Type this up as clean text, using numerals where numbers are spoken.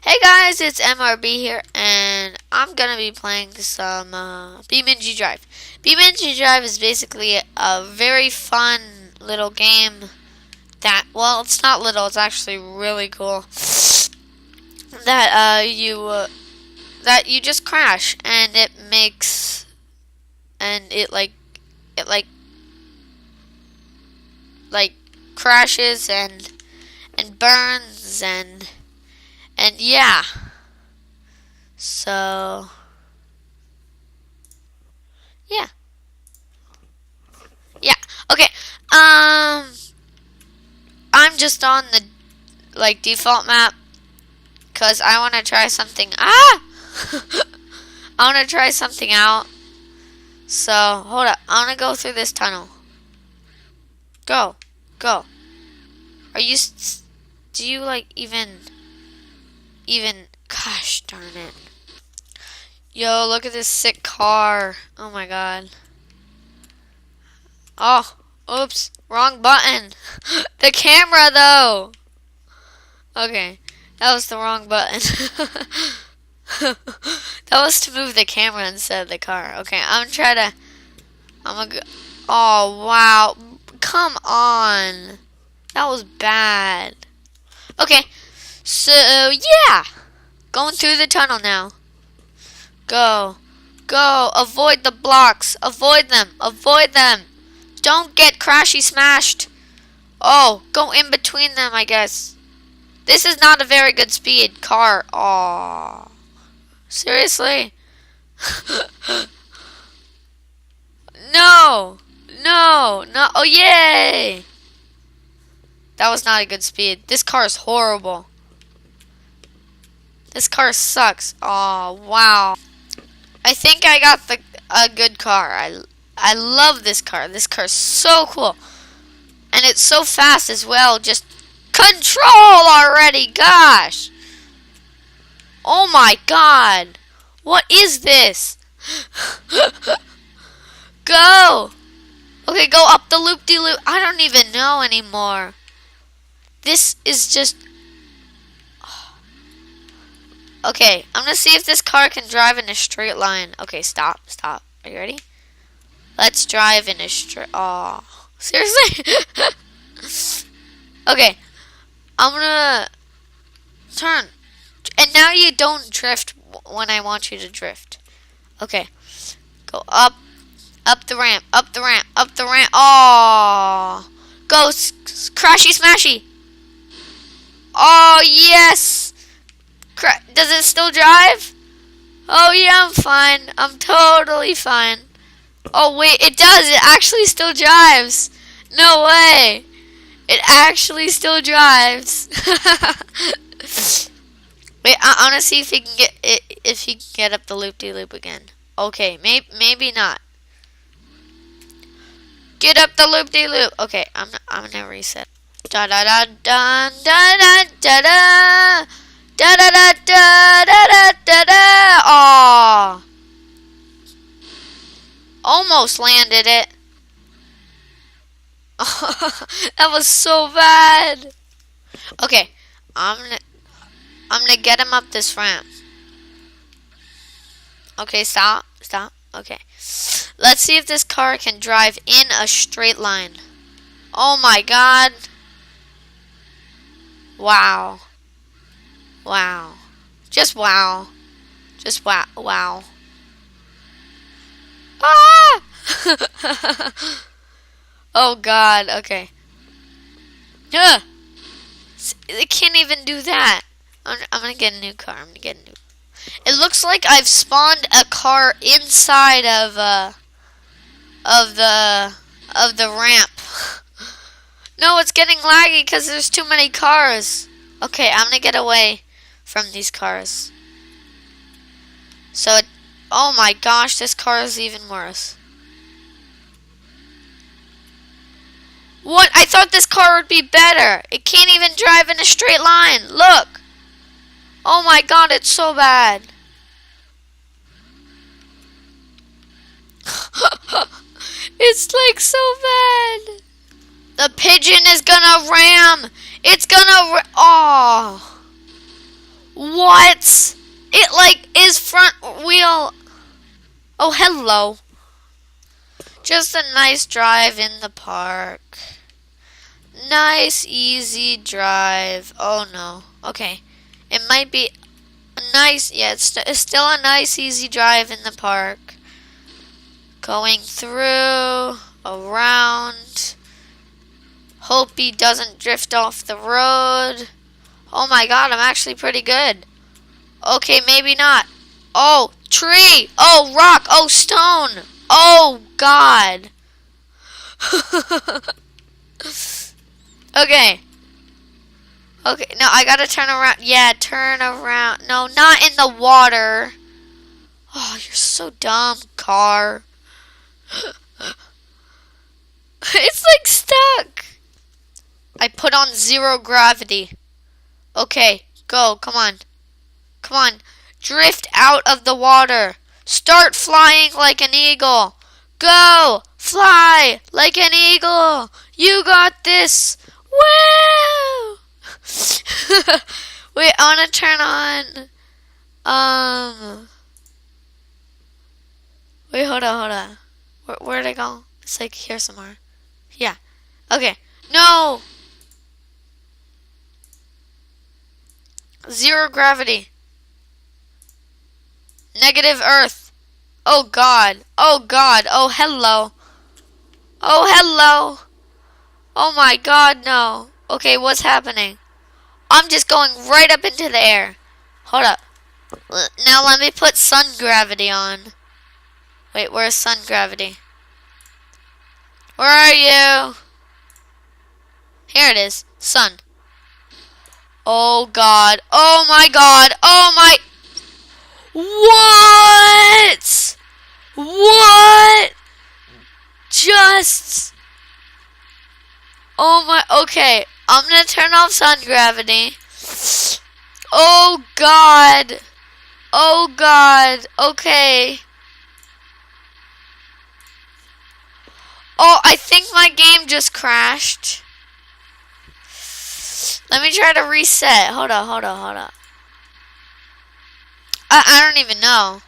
Hey guys, it's MRB here, and I'm gonna be playing some BeamNG Drive. BeamNG Drive is basically a very fun little game that, well, it's not little, it's actually really cool. That you just crash, and it makes, and it like crashes and burns and yeah. So, yeah. Yeah. Okay. I'm just on the default map cuz I want to try something. I want to try something out. So, hold up. I want to go through this tunnel. Go. Go. Are you do you even gosh darn it. Yo, look at this sick car. Oh my god. Oh, oops, wrong button. The camera, though. Okay, that was the wrong button. That was to move the camera instead of the car. Okay, I'm gonna go. Oh, wow. Come on. That was bad. Okay, so, yeah. Going through the tunnel now. Go. Go. Avoid the blocks. Avoid them. Avoid them. Don't get crashy smashed. Oh, go in between them, I guess. This is not a very good speed car. Aw. Seriously? No. No. No. Oh, yay. That was not a good speed. This car is horrible. This car sucks. Oh, wow. I think I got a good car. I love this car. This car is so cool. And it's so fast as well. Just control already. Gosh. Oh my god. What is this? Go. Okay, go up the loop-de-loop. I don't even know anymore. This is just... Okay, I'm going to see if this car can drive in a straight line. Okay, stop. Stop. Are you ready? Let's drive in a straight... Aw. Seriously? Okay. I'm gonna turn. And now you don't drift when I want you to drift. Okay. Go up. Up the ramp. Up the ramp. Up the ramp. Aw. Go. Crashy smashy. Oh, yes. Does it still drive? Oh, yeah, I'm fine. I'm totally fine. Oh, wait, it does. It actually still drives. No way. It actually still drives. Wait, I want to see if he can get it, if he can get up the loop-de-loop again. Okay, maybe not. Get up the loop-de-loop. Okay, I'm gonna reset. Da da da da da da da da da da da da da da da. Aw. Almost landed it. That was so bad. Okay, I'm gonna get him up this ramp. Okay, stop. Okay, let's see if this car can drive in a straight line. Oh my god. Wow. Wow. Just wow. Just wow. Wow. Ah! Oh god, okay. It can't even do that. I'm gonna get a new car. It looks like I've spawned a car inside of the ramp. No, it's getting laggy because there's too many cars. Okay, I'm gonna get away from these cars. So oh my gosh, this car is even worse. What? I thought this car would be better. It can't even drive in a straight line. Look. Oh my god, it's so bad. It's like so bad. The pigeon is gonna ram. It's gonna oh. What? It like is front wheel. Oh, hello. Just a nice drive in the park. Nice, easy drive. Oh no. Okay. It might be a nice, yeah, it's still a nice, easy drive in the park. Going through, around. Hope he doesn't drift off the road. Oh my god, I'm actually pretty good. Okay, maybe not. Oh, tree. Oh, rock. Oh, stone. Oh, god. Okay. Okay, no, I gotta turn around. Yeah, turn around. No, not in the water. Oh, you're so dumb, car. It's like stuck. I put on 0 gravity. Okay, go. Come on. Come on. Drift out of the water. Start flying like an eagle. Go. Fly like an eagle. You got this. Woo! Wait, I want to turn on. Wait, hold on. Where'd I go? It's like here somewhere. Yeah. Okay. No! 0 gravity. Negative Earth. Oh god. Oh god. Oh hello. Oh hello. Oh my god, no. Okay, what's happening? I'm just going right up into the air. Hold up. Now let me put sun gravity on. Wait, where's sun gravity? Where are you? Here it is. Sun. Oh god. Oh my god. Oh my. What? What? Just. Oh my. Okay. I'm gonna turn off sun gravity. Oh god. Oh god. Okay. Oh, I think my game just crashed. Let me try to reset. Hold on. I don't even know.